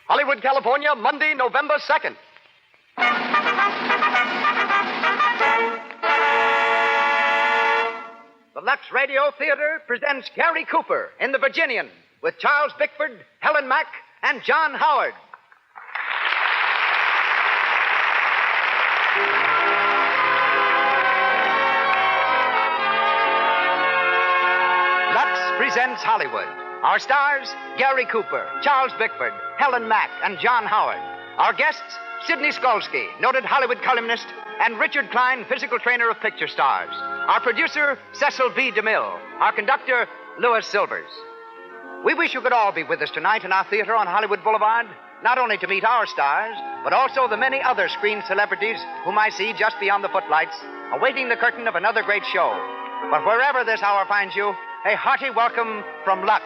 Hollywood, California, Monday, November 2nd. The Lux Radio Theater presents Gary Cooper in The Virginian with Charles Bickford, Helen Mack, and John Howard. Lux presents Hollywood. Our stars, Gary Cooper, Charles Bickford, Helen Mack, and John Howard. Our guests, Sidney Skolsky, noted Hollywood columnist, and Richard Klein, physical trainer of picture stars. Our producer, Cecil B. DeMille. Our conductor, Louis Silvers. We wish you could all be with us tonight in our theater on Hollywood Boulevard, not only to meet our stars, but also the many other screen celebrities whom I see just beyond the footlights, awaiting the curtain of another great show. But wherever this hour finds you, a hearty welcome from Lux.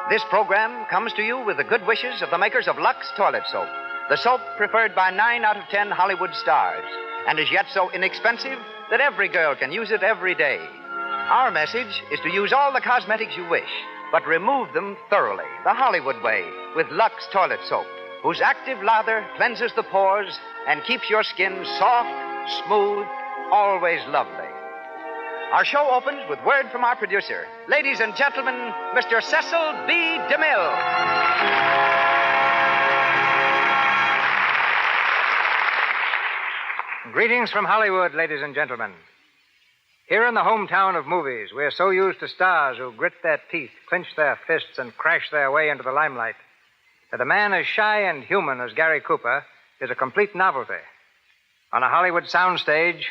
This program comes to you with the good wishes of the makers of Lux Toilet Soap, the soap preferred by 9 out of 10 Hollywood stars, and is yet so inexpensive that every girl can use it every day. Our message is to use all the cosmetics you wish, but remove them thoroughly, the Hollywood way, with Lux Toilet Soap, whose active lather cleanses the pores and keeps your skin soft, smooth, always lovely. Our show opens with word from our producer. Ladies and gentlemen, Mr. Cecil B. DeMille. Greetings from Hollywood, ladies and gentlemen. Here in the hometown of movies, we're so used to stars who grit their teeth, clench their fists, and crash their way into the limelight, that a man as shy and human as Gary Cooper is a complete novelty. On a Hollywood soundstage,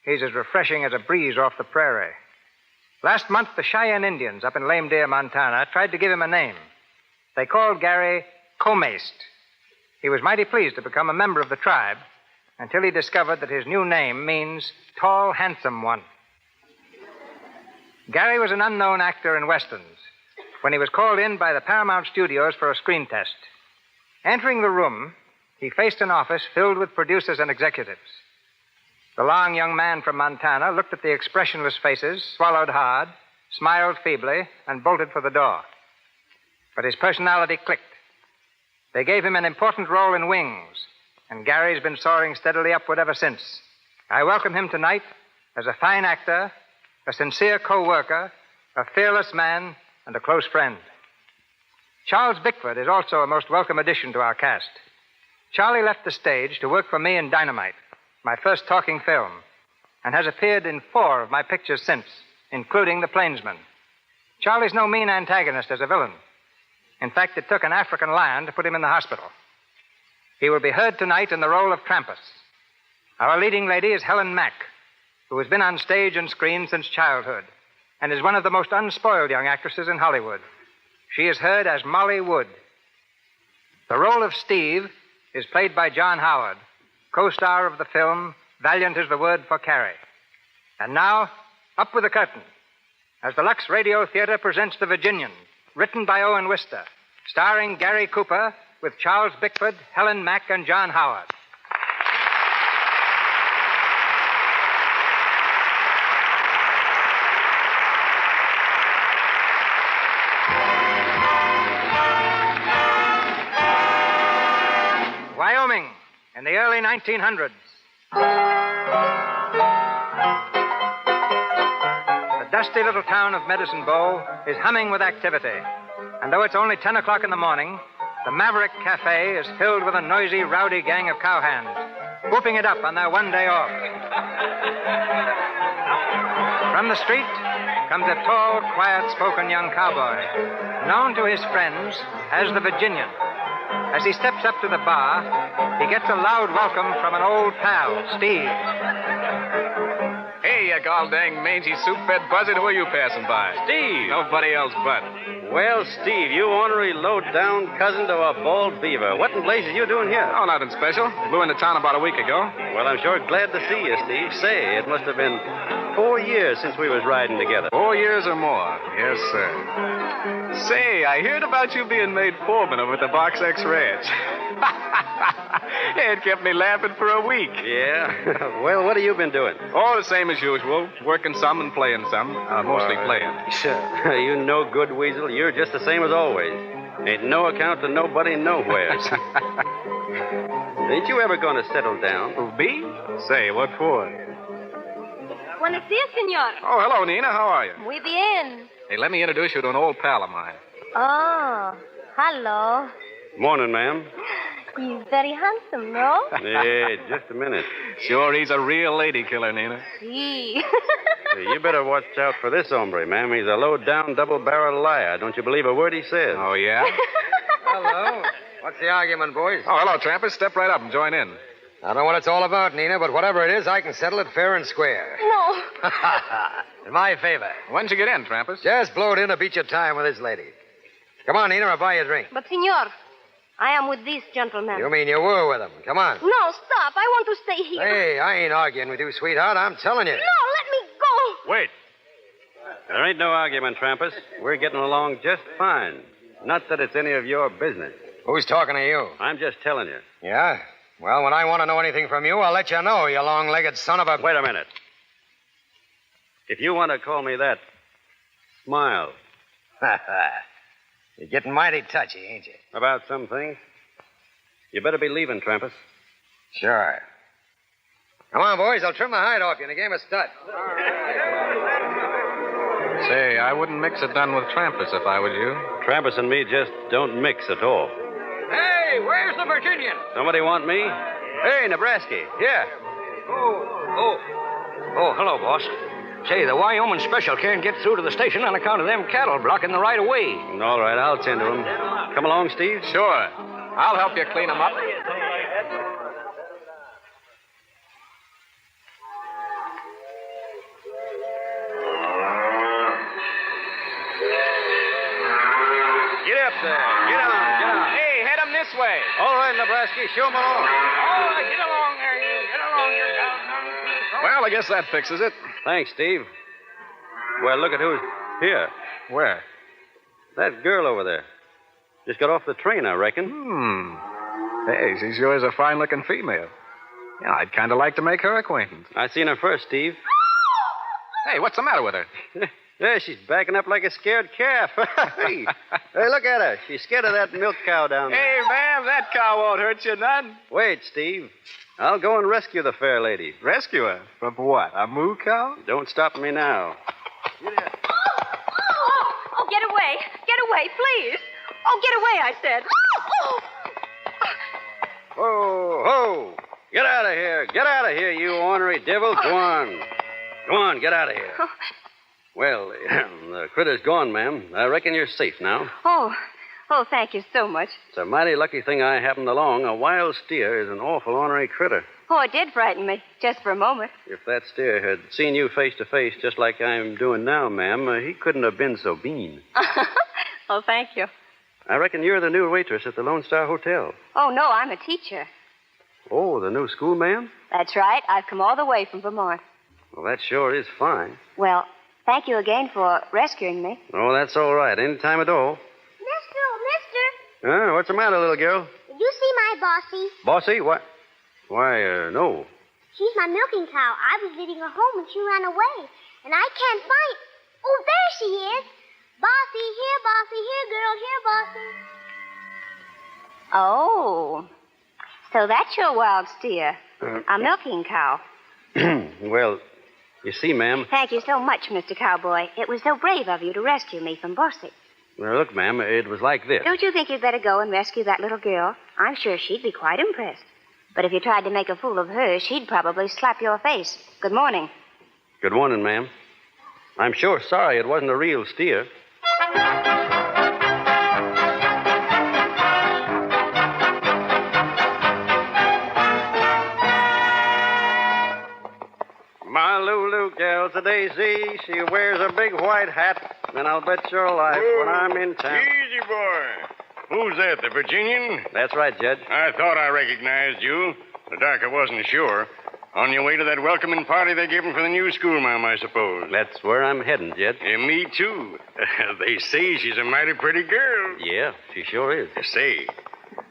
he's as refreshing as a breeze off the prairie. Last month, the Cheyenne Indians up in Lame Deer, Montana, tried to give him a name. They called Gary Comaced. He was mighty pleased to become a member of the tribe until he discovered that his new name means tall, handsome one. Gary was an unknown actor in westerns when he was called in by the Paramount Studios for a screen test. Entering the room, he faced an office filled with producers and executives. The long young man from Montana looked at the expressionless faces, swallowed hard, smiled feebly, and bolted for the door. But his personality clicked. They gave him an important role in Wings, and Gary's been soaring steadily upward ever since. I welcome him tonight as a fine actor, a sincere co-worker, a fearless man, and a close friend. Charles Bickford is also a most welcome addition to our cast. Charlie left the stage to work for me in Dynamite, my first talking film, and has appeared in 4 of my pictures since, including The Plainsman. Charlie's no mean antagonist as a villain. In fact, it took an African lion to put him in the hospital. He will be heard tonight in the role of Krampus. Our leading lady is Helen Mack, who has been on stage and screen since childhood, and is one of the most unspoiled young actresses in Hollywood. She is heard as Molly Wood. The role of Steve is played by John Howard, co-star of the film Valiant is the Word for Carrie. And now, up with the curtain, as the Lux Radio Theater presents The Virginian, written by Owen Wister, starring Gary Cooper with Charles Bickford, Helen Mack, and John Howard. Wyoming, in the early 1900s. The dusty little town of Medicine Bow is humming with activity. And though it's only 10 o'clock in the morning, the Maverick Cafe is filled with a noisy, rowdy gang of cowhands, whooping it up on their one day off. From the street comes a tall, quiet-spoken young cowboy, known to his friends as the Virginian. As he steps up to the bar, he gets a loud welcome from an old pal, Steve. Hey, you gall-dang mangy soup-fed buzzard, who are you passing by? Steve! Nobody else but. Well, Steve, you ornery low-down cousin to a bald beaver. What in blazes you doing here? Oh, nothing special. Blew into town about a week ago. Well, I'm sure glad to see you, Steve. Say, it must have been 4 years since we was riding together. 4 years or more. Yes, sir. Say, I heard about you being made foreman over at the Box X Ranch. It kept me laughing for a week. Yeah? Well, what have you been doing? All the same as usual. Working some and playing some. Mostly playing. You no good, Weasel. You're just the same as always. Ain't no account to nobody nowheres. Ain't you ever going to settle down? Me? Say, what for? Buenos dias, senor. Oh, hello, Nina. How are you? Muy bien. Hey, let me introduce you to an old pal of mine. Oh, hello. Morning, ma'am. He's very handsome, no? Hey, just a minute. Sure, he's a real lady killer, Nina. Si. Hey, you better watch out for this hombre, ma'am. He's a low-down, double-barreled liar. Don't you believe a word he says? Oh, yeah? Hello. What's the argument, boys? Oh, hello, Trampers. Step right up and join in. I don't know what it's all about, Nina, but whatever it is, I can settle it fair and square. No. In my favor. When'd you get in, Trampers? Just blow it in to beat your time with this lady. Come on, Nina, I'll buy you a drink. But, senor, I am with this gentleman. You mean you were with him? Come on. No, stop. I want to stay here. Hey, I ain't arguing with you, sweetheart. I'm telling you. No, let me go. Wait. There ain't no argument, Trampus. We're getting along just fine. Not that it's any of your business. Who's talking to you? I'm just telling you. Yeah? Well, when I want to know anything from you, I'll let you know, you long-legged son of a... Wait a minute. If you want to call me that, smile. You're getting mighty touchy, ain't you? About some things. You better be leaving, Trampus. Sure. Come on, boys. I'll trim the hide off you in a game of stud. Say, I wouldn't mix it done with Trampus if I was you. Trampus and me just don't mix at all. Hey, where's the Virginian? Somebody want me? Hey, Nebraska. Here. Oh, hello, boss. Say, the Wyoming special can't get through to the station on account of them cattle blocking the right of way. All right, I'll tend to him. Come along, Steve. Sure. I'll help you clean them up. Get up there. Get on. Hey, head them this way. All right, Nebraska, show 'em along. Oh, get along there, you. Get along here. Well, I guess that fixes it. Thanks, Steve. Well, look at who's here. Where? That girl over there. Just got off the train, I reckon. Hey, she sure is a fine-looking female. Yeah, I'd kind of like to make her acquaintance. I seen her first, Steve. Hey, what's the matter with her? Yeah, she's backing up like a scared calf. Hey, look at her. She's scared of that milk cow down there. Hey, ma'am, that cow won't hurt you none. Wait, Steve. I'll go and rescue the fair lady. Rescue her? From what, a moo cow? Don't stop me now. Oh, get away. Get away, please. Oh, get away, I said. Ho, ho. Get out of here. Get out of here, you ornery devil. Go on. Go on, get out of here. Well, the critter's gone, ma'am. I reckon you're safe now. Oh, thank you so much. It's a mighty lucky thing I happened along. A wild steer is an awful ornery critter. Oh, it did frighten me, just for a moment. If that steer had seen you face to face just like I'm doing now, ma'am, he couldn't have been so mean. Oh, thank you. I reckon you're the new waitress at the Lone Star Hotel. Oh, no, I'm a teacher. Oh, the new school, ma'am? That's right. I've come all the way from Vermont. Well, that sure is fine. Well, thank you again for rescuing me. Oh, that's all right. Any time at all. Mister. Huh? What's the matter, little girl? Did you see my bossy? Bossy? What? Why, no. She's my milking cow. I was leading her home and she ran away. And I can't find... Oh, there she is. Bossy, here, girl, here, bossy. Oh, so that's your wild steer, a milking cow. Well, you see, ma'am... Thank you so much, Mr. Cowboy. It was so brave of you to rescue me from Bossy. Well, look, ma'am, it was like this. Don't you think you'd better go and rescue that little girl? I'm sure she'd be quite impressed. But if you tried to make a fool of her, she'd probably slap your face. Good morning. Good morning, ma'am. I'm sure sorry it wasn't a real steer. My Lulu gal's a daisy. She wears a big white hat. And I'll bet your life when I'm in town. Easy, boy. Who's that, the Virginian? That's right, Judge. I thought I recognized you. The doc, I wasn't sure. On your way to that welcoming party they gave him for the new schoolma'am, I suppose. That's where I'm heading, Judge. Me, too. They say she's a mighty pretty girl. Yeah, she sure is. Say,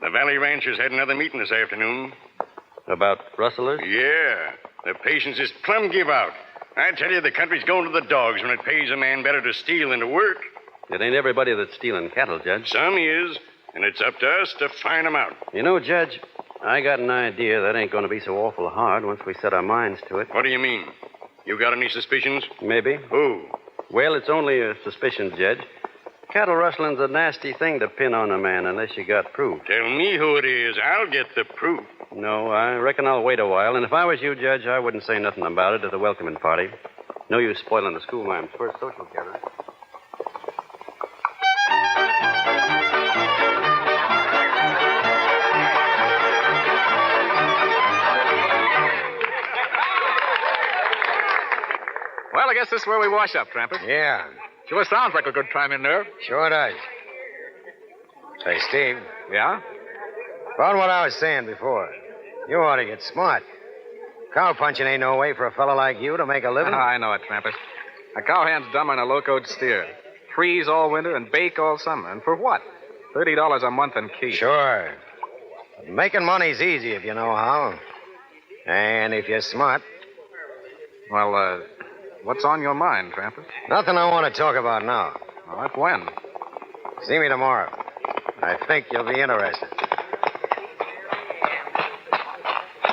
the Valley Ranchers had another meeting this afternoon. About rustlers? Yeah. The patience is plumb give out. I tell you, the country's going to the dogs when it pays a man better to steal than to work. It ain't everybody that's stealing cattle, Judge. Some is, and it's up to us to find 'em out. You know, Judge, I got an idea that ain't going to be so awful hard once we set our minds to it. What do you mean? You got any suspicions? Maybe. Who? Well, it's only a suspicion, Judge. Cattle rustling's a nasty thing to pin on a man unless you got proof. Tell me who it is. I'll get the proof. No, I reckon I'll wait a while, and if I was you, Judge, I wouldn't say nothing about it at the welcoming party. No use spoiling the schoolma'am's first social gathering. Well, I guess this is where we wash up, Tramper. Yeah, Sure sounds like a good time in there. sure does. Say, Steve, Yeah? about what I was saying before. You ought to get smart. Cow punching ain't no way for a fellow like you to make a living. I know it, Tramper. A cowhand's dumber than a locoed steer. Freeze all winter and bake all summer. And for what? $30 a month in keep. Sure. Making money's easy if you know how. And if you're smart. Well, what's on your mind, Tramper? Nothing I want to talk about now. Well, that's when. See me tomorrow. I think you'll be interested.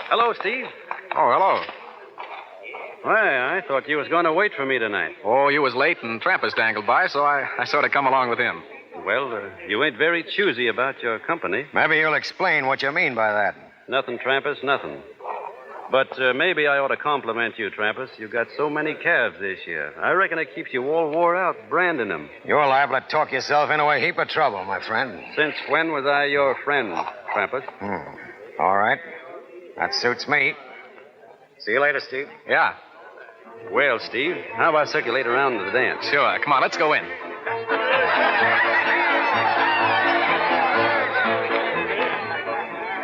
Hello, Steve. Oh, hello. Why, I thought you was going to wait for me tonight. Oh, you was late and Trampas dangled by, so I sort of come along with him. Well, you ain't very choosy about your company. Maybe you'll explain what you mean by that. Nothing, Trampas, nothing. But maybe I ought to compliment you, Trampas. You got so many calves this year. I reckon it keeps you all wore out branding them. You're liable to talk yourself into a heap of trouble, my friend. Since when was I your friend, Trampas? All right. That suits me. See you later, Steve. Yeah, Well, Steve, how about circulate around to the dance? sure. Come on, let's go in.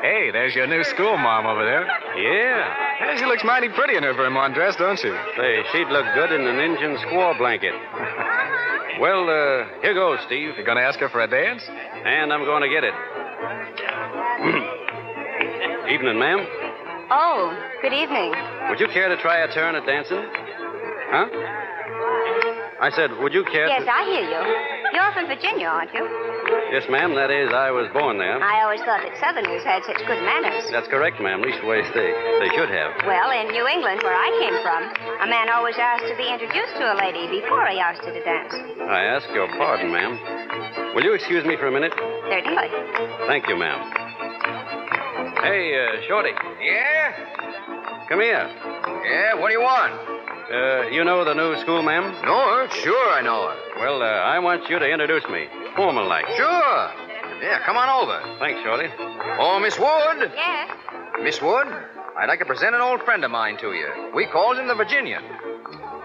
Hey, there's your new school mom over there. Yeah. Hey, she looks mighty pretty in her Vermont dress, don't she? Say, she'd look good in an Indian squaw blanket. Well, here goes, Steve. You gonna ask her for a dance? And I'm going to get it. Evening, ma'am. Oh, good evening. Would you care to try a turn at dancing? Huh? I said, would you care Yes, to... I hear you. You're from Virginia, aren't you? Yes, ma'am. That is, I was born there. I always thought that Southerners had such good manners. That's correct, ma'am. Leastways, they should have. Well, in New England, where I came from, a man always asked to be introduced to a lady before he asked her to dance. I ask your pardon, ma'am. Will you excuse me for a minute? Certainly. Thank you, ma'am. Hey, Shorty. Yeah? Come here. Yeah, what do you want? You know the new school, ma'am? Know her? Sure, I know her. Well, I want you to introduce me. Formal-like. Sure. Yeah, come on over. Thanks, Shorty. Oh, Miss Wood. Yes? Miss Wood, I'd like to present an old friend of mine to you. We calls him the Virginian.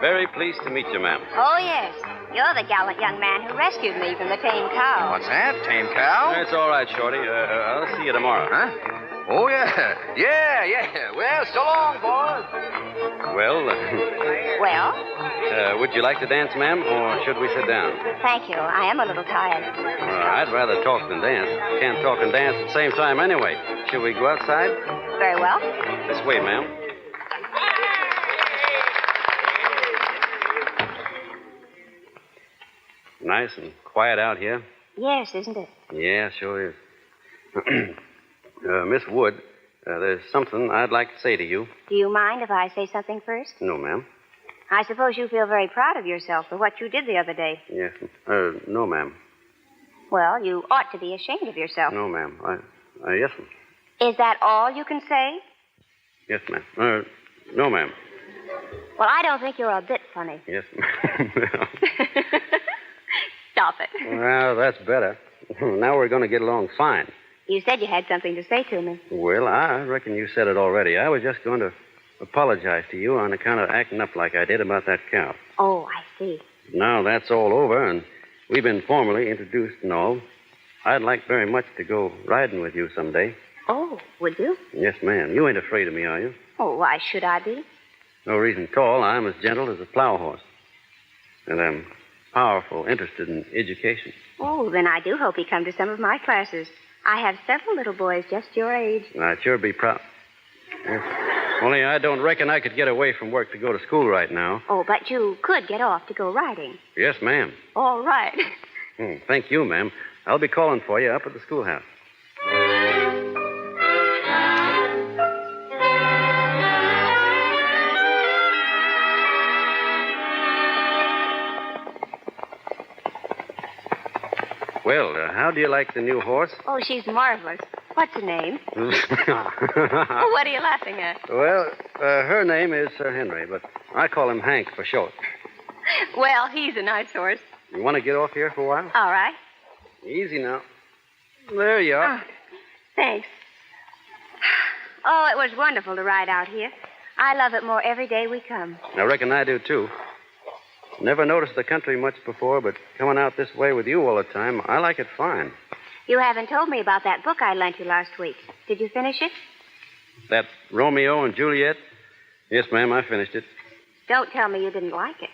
Very pleased to meet you, ma'am. Oh, yes. You're the gallant young man who rescued me from the tame cow. What's that? Tame cow? It's all right, Shorty. I'll see you tomorrow. Huh? Oh, yeah. Yeah. Well, so long, boys. Well, Well, would you like to dance, ma'am, or should we sit down? thank you. I am a little tired. I'd rather talk than dance. Can't talk and dance at the same time anyway. Shall we go outside? Very well. This way, ma'am. Nice and quiet out here. Yes, isn't it? Yeah, sure is. Miss Wood, there's something I'd like to say to you. Do you mind if I say something first? No, ma'am. I suppose you feel very proud of yourself for what you did the other day. Yes. No, ma'am. Well, you ought to be ashamed of yourself. No, ma'am. Yes, ma'am. Is that all you can say? Yes, ma'am. No, ma'am. Well, I don't think you're a bit funny. Yes, ma'am. Stop it. Well, that's better. Now we're going to get along fine. You said you had something to say to me. Well, I reckon you said it already. I was just going to apologize to you on account of acting up like I did about that cow. Oh, I see. Now that's all over, and we've been formally introduced and all. I'd like very much to go riding with you someday. Oh, would you? Yes, ma'am. You ain't afraid of me, are you? Oh, why should I be? No reason at all. I'm as gentle as a plow horse. And I'm powerful, interested in education. Oh, then I do hope you come to some of my classes. I have several little boys just your age. I'd sure be proud. Only I don't reckon I could get away from work to go to school right now. Oh, but you could get off to go riding. Yes, ma'am. All right. Thank you, ma'am. I'll be calling for you up at the schoolhouse. Well, how do you like the new horse? Oh, she's marvelous. What's her name? Oh, what are you laughing at? Well, her name is Sir Henry, but I call him Hank for short. Well, he's a nice horse. You want to get off here for a while? All right. Easy now. There you are. Oh, thanks. Oh, it was wonderful to ride out here. I love it more every day we come. I reckon I do, too. Never noticed the country much before, but coming out this way with you all the time, I like it fine. You haven't told me about that book I lent you last week. Did you finish it? That Romeo and Juliet? Yes, ma'am, I finished it. Don't tell me you didn't like it.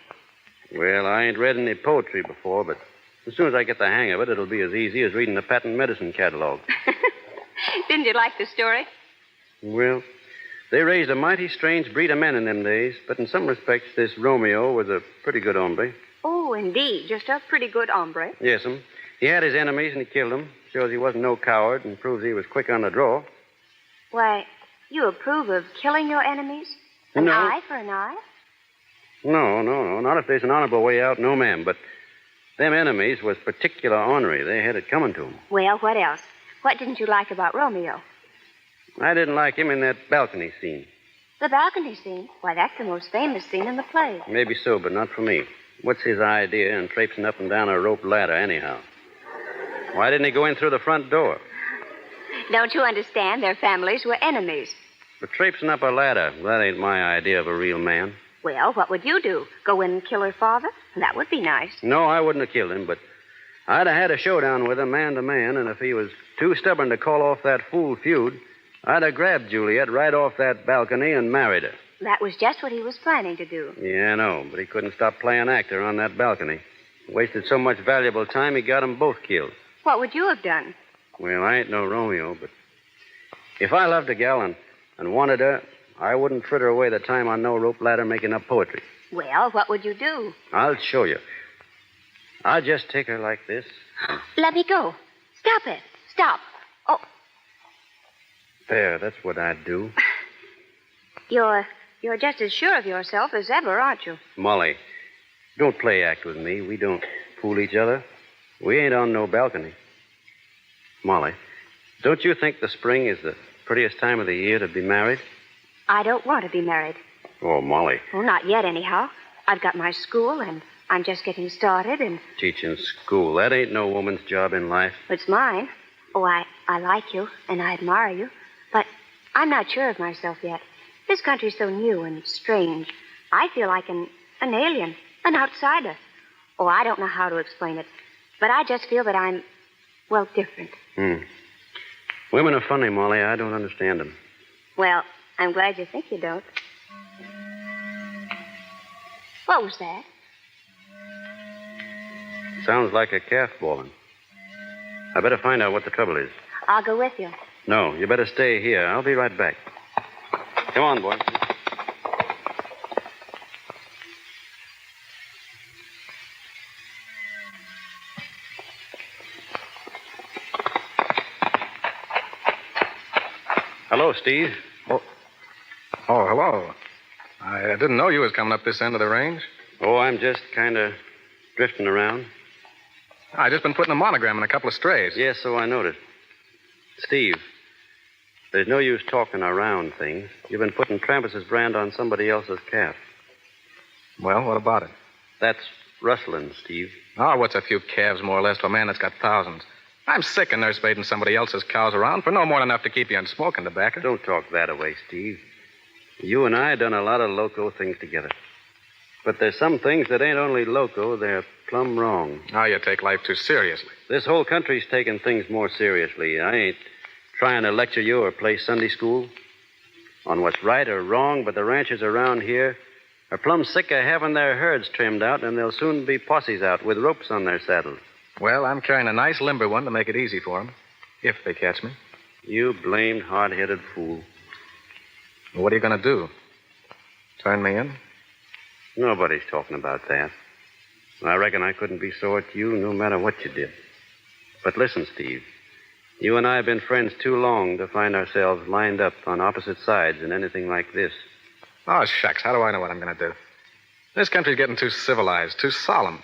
Well, I ain't read any poetry before, but as soon as I get the hang of it, it'll be as easy as reading the patent medicine catalog. Didn't you like the story? Well, they raised a mighty strange breed of men in them days, but in some respects, this Romeo was a pretty good hombre. Oh, indeed. Just a pretty good hombre. Yes'm. He had his enemies and he killed them. Shows he wasn't no coward and proves he was quick on the draw. Why, you approve of killing your enemies? An No. eye for an eye? No. Not if there's an honorable way out, no, ma'am. But them enemies was particular ornery. They had it coming to 'em. Well, what else? What didn't you like about Romeo? I didn't like him in that balcony scene. The balcony scene? Why, that's the most famous scene in the play. Maybe so, but not for me. What's his idea in traipsing up and down a rope ladder, anyhow? Why didn't he go in through the front door? Don't you understand? Their families were enemies. But traipsing up a ladder, that ain't my idea of a real man. Well, what would you do? Go in and kill her father? That would be nice. No, I wouldn't have killed him, but I'd have had a showdown with him, man to man, and if he was too stubborn to call off that fool feud, I'd have grabbed Juliet right off that balcony and married her. That was just what he was planning to do. Yeah, I know, but he couldn't stop playing actor on that balcony. Wasted so much valuable time, he got them both killed. What would you have done? Well, I ain't no Romeo, but if I loved a gal and wanted her, I wouldn't fritter away the time on no rope ladder making up poetry. Well, what would you do? I'll show you. I'll just take her like this. Let me go. Stop it. Stop. Oh, There, that's what I'd do. you're just as sure of yourself as ever, aren't you? Molly, don't play act with me. We don't fool each other. We ain't on no balcony. Molly, don't you think the spring is the prettiest time of the year to be married? I don't want to be married. Oh, Molly. Well, not yet, anyhow. I've got my school, and I'm just getting started, and Teaching school. That ain't no woman's job in life. it's mine. Oh, I like you, and I admire you, but I'm not sure of myself yet. This country's so new and strange. I feel like an alien, an outsider. Oh, I don't know how to explain it, but I just feel that I'm, well, different. Women are funny, Molly. I don't understand them. Well, I'm glad you think you don't. What was that? Sounds like a calf bawling. I better find out what the trouble is. I'll go with you. No, you better stay here. I'll be right back. Come on, boy. Hello, Steve. Oh, hello. I didn't know you was coming up this end of the range. Oh, I'm just kind of drifting around. I just been putting a monogram in a couple of strays. Yes, so I noticed. Steve, there's no use talking around things. You've been putting Travis's brand on somebody else's calf. Well, what about it? That's rustling, Steve. Oh, what's a few calves more or less to a man that's got thousands? I'm sick of nurse-baiting somebody else's cows around for no more than enough to keep you on smoking tobacco. Don't talk that away, Steve. You and I done a lot of loco things together. But there's some things that ain't only loco, they're plumb wrong. Now you take life too seriously. This whole country's taking things more seriously. I ain't trying to lecture you or play Sunday school on what's right or wrong, but the ranchers around here are plumb sick of having their herds trimmed out, and there'll soon be posses out with ropes on their saddles. Well, I'm carrying a nice limber one to make it easy for them, if they catch me. You blamed hard-headed fool. Well, what are you going to do? Turn me in? Nobody's talking about that. I reckon I couldn't be sore at you no matter what you did. But listen, Steve. You and I have been friends too long to find ourselves lined up on opposite sides in anything like this. Oh, shucks. How do I know what I'm going to do? This country's getting too civilized, too solemn.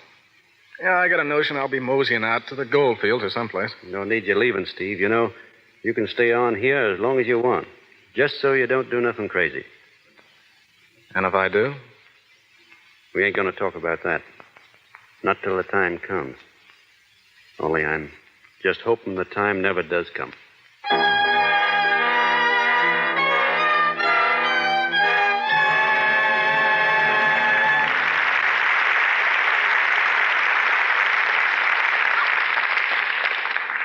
Yeah, I got a notion I'll be moseying out to the gold fields or someplace. No need you leaving, Steve. You know, you can stay on here as long as you want. Just so you don't do nothing crazy. And if I do? We ain't going to talk about that. Not till the time comes. Only I'm just hoping the time never does come.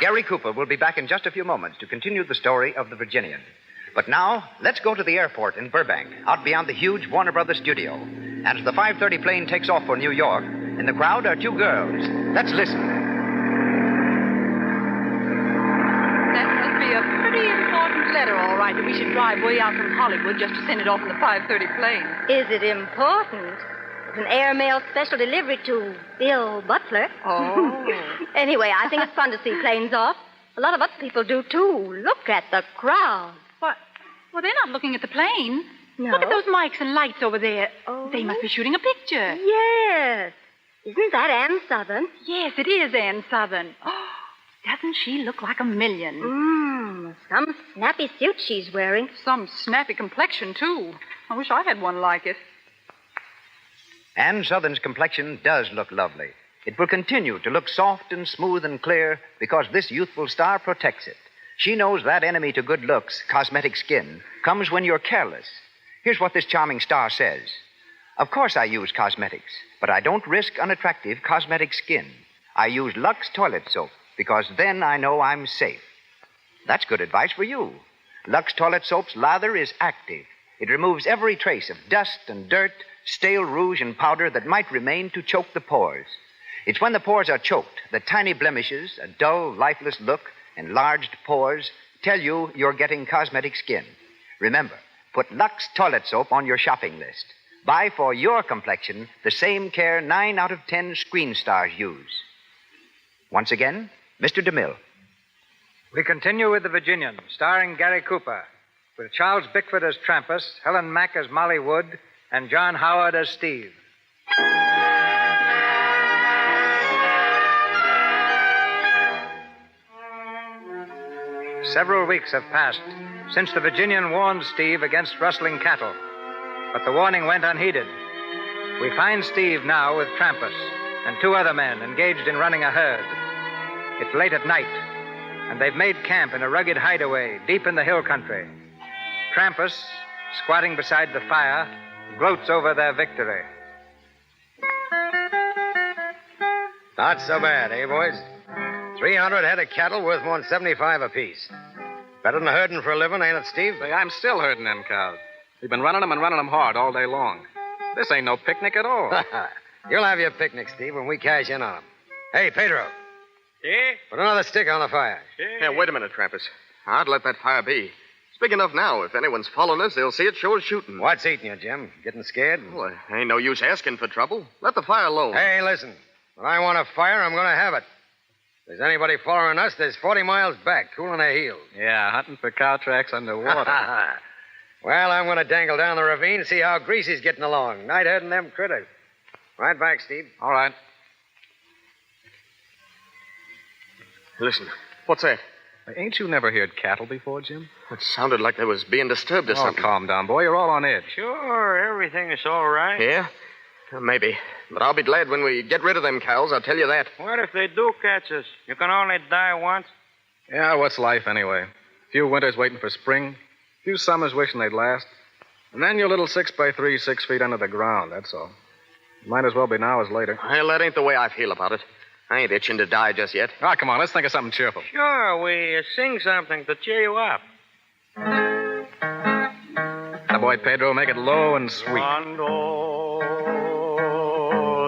Gary Cooper will be back in just a few moments to continue the story of the Virginian. But now, let's go to the airport in Burbank, out beyond the huge Warner Brothers studio. And as the 5:30 plane takes off for New York, in the crowd are two girls. Let's listen. That must be a pretty important letter, all right, that we should drive way out from Hollywood just to send it off in the 5:30 plane. Is it important? It's an airmail special delivery to Bill Butler. Oh. Anyway, I think it's fun to see planes off. A lot of other people do, too. Look at the crowd. What? Well, they're not looking at the plane. No? Look at those mics and lights over there. Oh. They must be shooting a picture. Yes. Isn't that Ann Southern? Yes, it is Ann Southern. Oh, doesn't she look like a million? Some snappy suit she's wearing. Some snappy complexion, too. I wish I had one like it. Ann Southern's complexion does look lovely. It will continue to look soft and smooth and clear because this youthful star protects it. She knows that enemy to good looks, cosmetic skin, comes when you're careless. Here's what this charming star says. Of course I use cosmetics, but I don't risk unattractive cosmetic skin. I use Lux toilet soap because then I know I'm safe. That's good advice for you. Lux toilet soap's lather is active. It removes every trace of dust and dirt, stale rouge and powder that might remain to choke the pores. It's when the pores are choked that tiny blemishes, a dull, lifeless look, enlarged pores tell you you're getting cosmetic skin. Remember, put Lux toilet soap on your shopping list. Buy for your complexion the same care 9 out of 10 screen stars use. Once again, Mr. DeMille. We continue with The Virginian, starring Gary Cooper, with Charles Bickford as Trampas, Helen Mack as Molly Wood, and John Howard as Steve. Several weeks have passed since the Virginian warned Steve against rustling cattle, but the warning went unheeded. We find Steve now with Trampas and 2 other men engaged in running a herd. It's late at night, and they've made camp in a rugged hideaway deep in the hill country. Trampas, squatting beside the fire, gloats over their victory. Not so bad, eh, boys? 300 head of cattle worth more than 75 apiece. Better than herding for a living, ain't it, Steve? Say, I'm still herding them cows. We've been running them and running them hard all day long. This ain't no picnic at all. You'll have your picnic, Steve, when we cash in on them. Hey, Pedro. Yeah? Put another stick on the fire. Yeah, wait a minute, Trampas. I'd let that fire be. It's big enough now. If anyone's following us, they'll see it sure as shooting. What's eating you, Jim? Getting scared? Well, ain't no use asking for trouble. Let the fire alone. Hey, listen. When I want a fire, I'm going to have it. If there's anybody following us, there's 40 miles back, cooling their heels. Yeah, hunting for cow tracks underwater. Well, I'm going to dangle down the ravine and see how Greasy's getting along. Night herding them critters. Right back, Steve. All right. Listen, what's that? Ain't you never heard cattle before, Jim? It sounded like they was being disturbed or something. Calm down, boy. You're all on edge. Sure, everything is all right. Yeah? Maybe. But I'll be glad when we get rid of them cows, I'll tell you that. What if they do catch us? You can only die once. Yeah, what's life anyway? A few winters waiting for spring, a few summers wishing they'd last, and then your little 6x3, 6 feet under the ground, that's all. Might as well be now as later. Well, that ain't the way I feel about it. I ain't itching to die just yet. Ah, come on, let's think of something cheerful. Sure, we sing something to cheer you up. Now, boy, Pedro, make it low and sweet. Cuando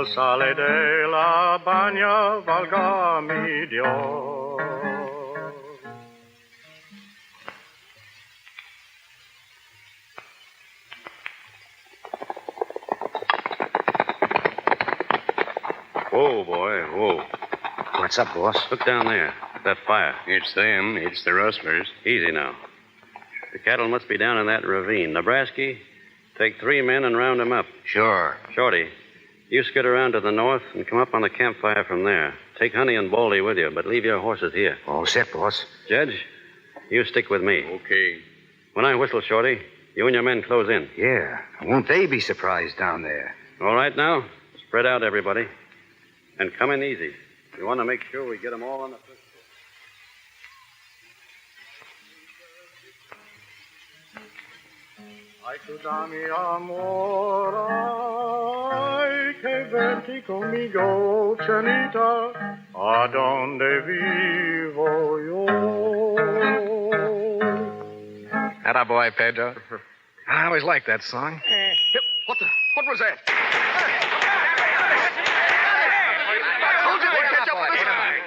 sale de la baña, valga mi Dios. Whoa, boy, whoa. What's up, boss? Look down there. That fire. It's them. It's the rustlers. Easy now. The cattle must be down in that ravine. Nebraska, take 3 men and round them up. Sure. Shorty, you skid around to the north and come up on the campfire from there. Take Honey and Baldy with you, but leave your horses here. All set, boss. Judge, you stick with me. Okay. When I whistle, Shorty, you and your men close in. Yeah. Won't they be surprised down there? All right now? Spread out, everybody. And come in easy. We want to make sure we get them all on the first floor. Ay, tu dami amor, ay, que verte conmigo, Chanita, a donde vivo yo. Atta boy, Pedro. I always liked that song. What was that?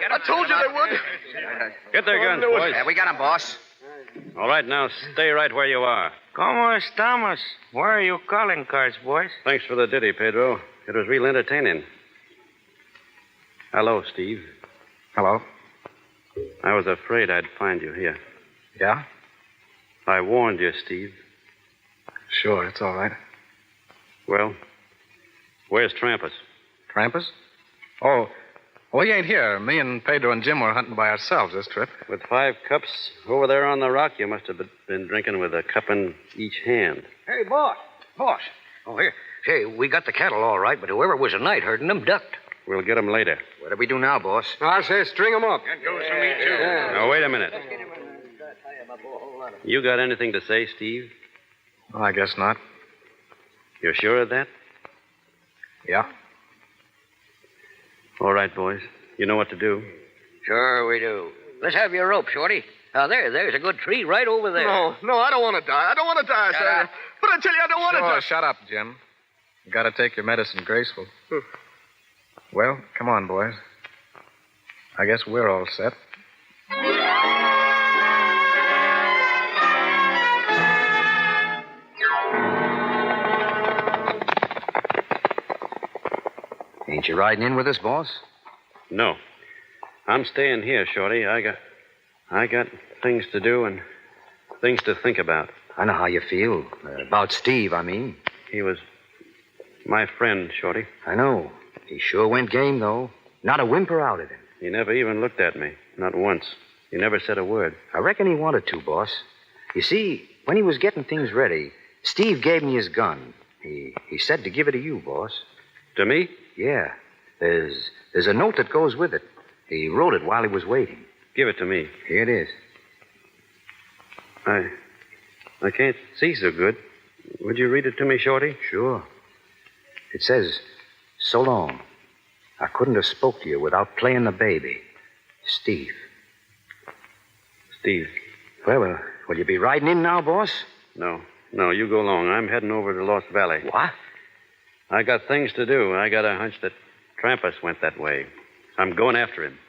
I told you they would. Get their guns, boys. We got him, boss. All right, now stay right where you are. ¿Cómo estamos? Where are your calling cards, boys? Thanks for the ditty, Pedro. It was real entertaining. Hello, Steve. Hello. I was afraid I'd find you here. Yeah? I warned you, Steve. Sure, it's all right. Well, where's Trampas? Trampas? Oh, he ain't here. Me and Pedro and Jim were hunting by ourselves this trip. With 5 cups over there on the rock, you must have been drinking with a cup in each hand. Hey, boss. Boss. Oh, here. Say, we got the cattle all right, but whoever was at night herding them ducked. We'll get them later. What do we do now, boss? I say string them up. That goes for me, too. Now, wait a minute. You got anything to say, Steve? Well, I guess not. You're sure of that? Yeah. All right, boys. You know what to do. Sure we do. Let's have your rope, Shorty. Now, there's a good tree right over there. No, I don't want to die. I don't want to die, sir. But I tell you, I don't want to die. Shut up, Jim. You gotta take your medicine graceful. Well, come on, boys. I guess we're all set. Ain't you riding in with us, boss? No. I'm staying here, Shorty. I got things to do and things to think about. I know how you feel. About Steve, I mean. He was my friend, Shorty. I know. He sure went game, though. Not a whimper out of him. He never even looked at me. Not once. He never said a word. I reckon he wanted to, boss. You see, when he was getting things ready, Steve gave me his gun. He said to give it to you, boss. To me? Yeah. There's a note that goes with it. He wrote it while he was waiting. Give it to me. Here it is. I can't see so good. Would you read it to me, Shorty? Sure. It says, "So long. I couldn't have spoke to you without playing the baby. Steve." Steve. Well, will you be riding in now, boss? No, you go along. I'm heading over to Lost Valley. What? I got things to do. I got a hunch that Trampas went that way. I'm going after him.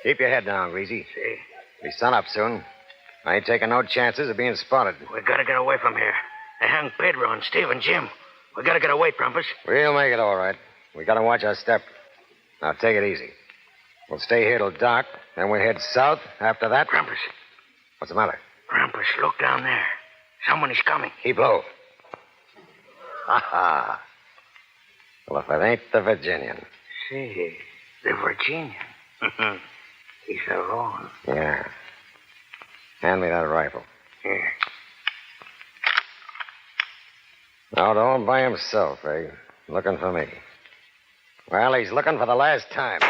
Keep your head down, Greasy. See? Be sun up soon. I ain't taking no chances of being spotted. We gotta get away from here. They hung Pedro and Steve and Jim. We gotta get away, Trampas. We'll make it all right. We gotta watch our step. Now, take it easy. We'll stay here till dark, then we'll head south. After that... Trampas. What's the matter? Trampas, look down there. Someone is coming. Keep low. Ha-ha. Well, if it ain't the Virginian. See, the Virginian. He's alone. Yeah. Hand me that rifle. Here. Out all by himself, eh? Looking for me. Well, he's looking for the last time.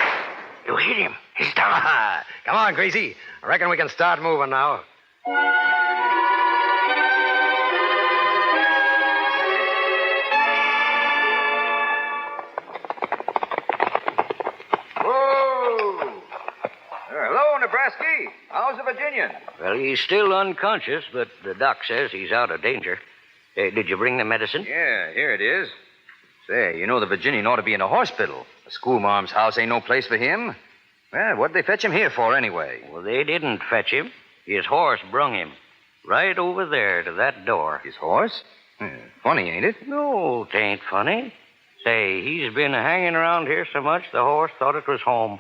You hit him. He's down. Come on, Greasy. I reckon we can start moving now. Whoa! Hello, Nebraska. How's the Virginian? Well, he's still unconscious, but the doc says he's out of danger. Did you bring the medicine? Yeah, here it is. Say, you know the Virginian ought to be in a hospital. A schoolmarm's house ain't no place for him. Well, what'd they fetch him here for, anyway? Well, they didn't fetch him. His horse brung him. Right over there to that door. His horse? Funny, ain't it? No, 'tain't funny. Say, he's been hanging around here so much the horse thought it was home.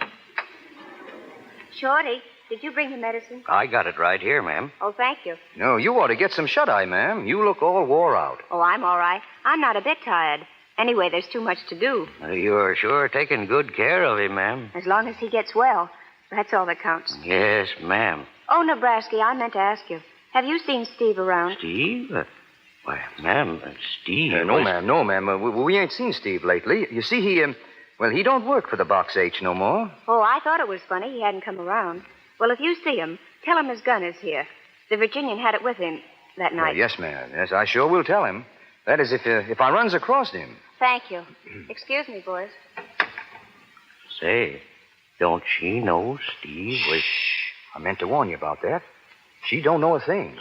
Shorty, did you bring the medicine? I got it right here, ma'am. Oh, thank you. No, you ought to get some shut-eye, ma'am. You look all wore out. Oh, I'm all right. I'm not a bit tired. Anyway, there's too much to do. You're sure taking good care of him, ma'am. As long as he gets well, that's all that counts. Yes, ma'am. Oh, Nebraska, I meant to ask you. Have you seen Steve around? Steve? Why, ma'am, Steve... No, ma'am. We ain't seen Steve lately. You see, he don't work for the Box H no more. Oh, I thought it was funny he hadn't come around. Well, if you see him, tell him his gun is here. The Virginian had it with him that night. Yes, ma'am. Yes, I sure will tell him. That is, if I runs across him. Thank you. Excuse me, boys. Say, don't she know Steve was... Shh. I meant to warn you about that. She don't know a thing.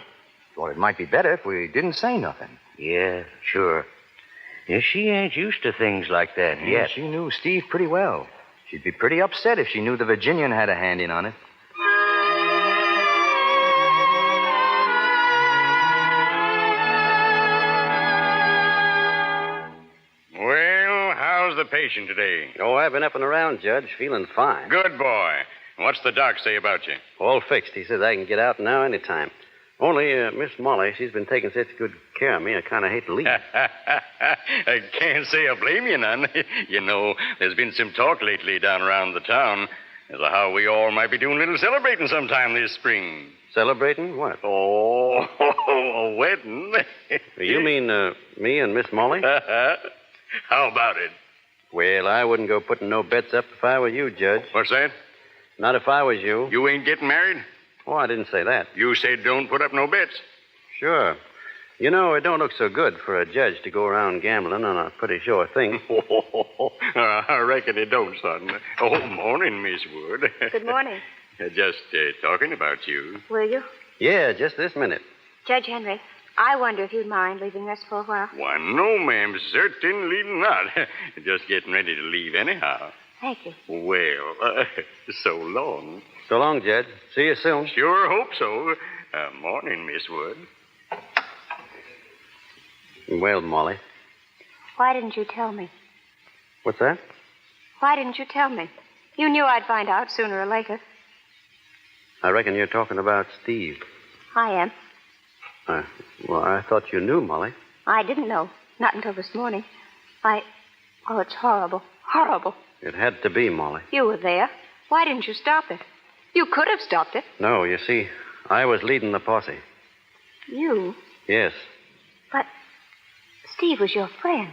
Thought it might be better if we didn't say nothing. Yeah, sure. Yeah, she ain't used to things like that yet. She knew Steve pretty well. She'd be pretty upset if she knew the Virginian had a hand in on it. Well, how's the patient today? Oh, I've been up and around, Judge, feeling fine. Good boy. What's the doc say about you? All fixed. He says I can get out now any time. Only Miss Molly, she's been taking such good care of me, I kind of hate to leave. I can't say I blame you none. You know, there's been some talk lately down around the town as to how we all might be doing a little celebrating sometime this spring. Celebrating what? Oh, a wedding. You mean me and Miss Molly? How about it? Well, I wouldn't go putting no bets up if I were you, Judge. What's that? Not if I was you. You ain't getting married? Oh, I didn't say that. You said don't put up no bets. Sure. You know, it don't look so good for a judge to go around gambling on a pretty sure thing. I reckon it don't, son. Oh, morning, Miss Wood. Good morning. Just talking about you. Will you? Yeah, just this minute. Judge Henry, I wonder if you'd mind leaving us for a while. Why, no, ma'am. Certainly not. Just getting ready to leave anyhow. Thank you. Well, so long. So long, Judge. See you soon. Sure hope so. Morning, Miss Wood. Well, Molly. Why didn't you tell me? What's that? Why didn't you tell me? You knew I'd find out sooner or later. I reckon you're talking about Steve. I am. Well, I thought you knew, Molly. I didn't know. Not until this morning. Oh, it's horrible. Horrible. It had to be, Molly. You were there. Why didn't you stop it? You could have stopped it. No, you see, I was leading the posse. You? Yes. But Steve was your friend.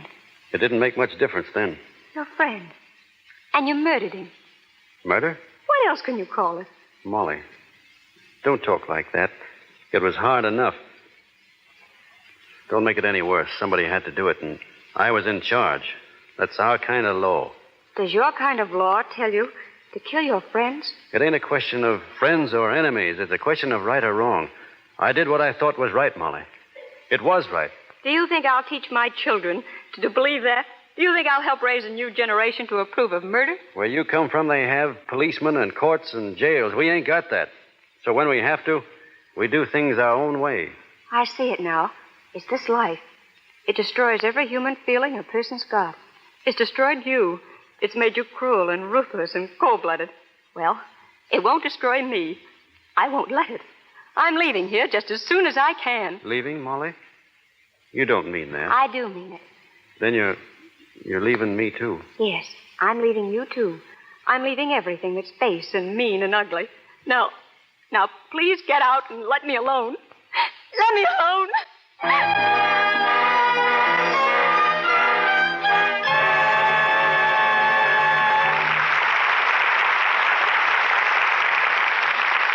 It didn't make much difference then. Your friend. And you murdered him. Murder? What else can you call it? Molly, don't talk like that. It was hard enough. Don't make it any worse. Somebody had to do it, and I was in charge. That's our kind of law. Does your kind of law tell you to kill your friends? It ain't a question of friends or enemies. It's a question of right or wrong. I did what I thought was right, Molly. It was right. Do you think I'll teach my children to believe that? Do you think I'll help raise a new generation to approve of murder? Where you come from, they have policemen and courts and jails. We ain't got that. So when we have to, we do things our own way. I see it now. It's this life. It destroys every human feeling a person's got. It's destroyed you. It's made you cruel and ruthless and cold-blooded. Well, it won't destroy me. I won't let it. I'm leaving here just as soon as I can. Leaving, Molly? You don't mean that. I do mean it. Then you're leaving me, too. Yes, I'm leaving you, too. I'm leaving everything that's base and mean and ugly. Now, please get out and let me alone. Let me alone.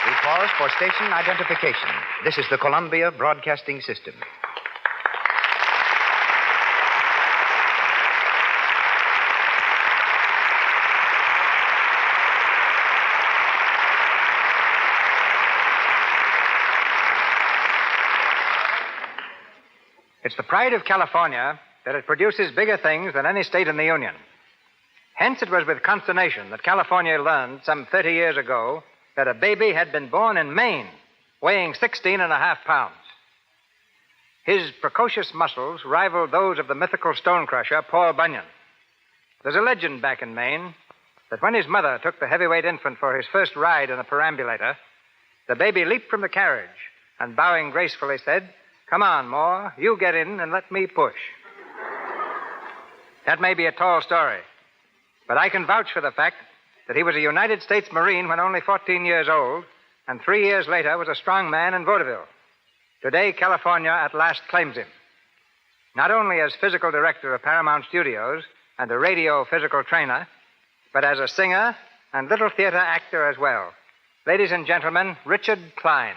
We pause for station identification. This is the Columbia Broadcasting System. It's the pride of California that it produces bigger things than any state in the Union. Hence, it was with consternation that California learned some 30 years ago that a baby had been born in Maine, weighing 16.5 pounds. His precocious muscles rivaled those of the mythical stonecrusher, Paul Bunyan. There's a legend back in Maine that when his mother took the heavyweight infant for his first ride in a perambulator, the baby leaped from the carriage and, bowing gracefully, said, "Come on, Moore, you get in and let me push." That may be a tall story, but I can vouch for the fact that he was a United States Marine when only 14 years old, and 3 years later was a strong man in vaudeville. Today, California at last claims him, not only as physical director of Paramount Studios and a radio physical trainer, but as a singer and little theater actor as well. Ladies and gentlemen, Richard Klein.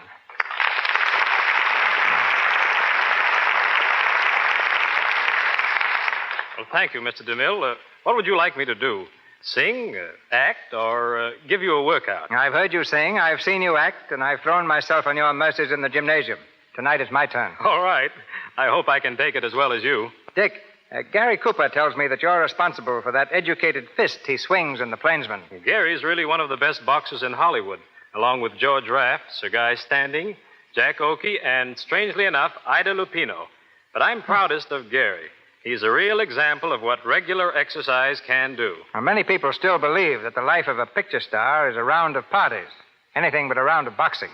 Well, thank you, Mr. DeMille. What would you like me to do? Sing, act, or give you a workout? I've heard you sing, I've seen you act, and I've thrown myself on your mercies in the gymnasium. Tonight is my turn. All right. I hope I can take it as well as you. Dick, Gary Cooper tells me that you're responsible for that educated fist he swings in The Plainsman. Gary's really one of the best boxers in Hollywood, along with George Raft, Sir Guy Standing, Jack Oakey, and, strangely enough, Ida Lupino. But I'm proudest of Gary. He's a real example of what regular exercise can do. Now, many people still believe that the life of a picture star is a round of parties, anything but a round of boxing.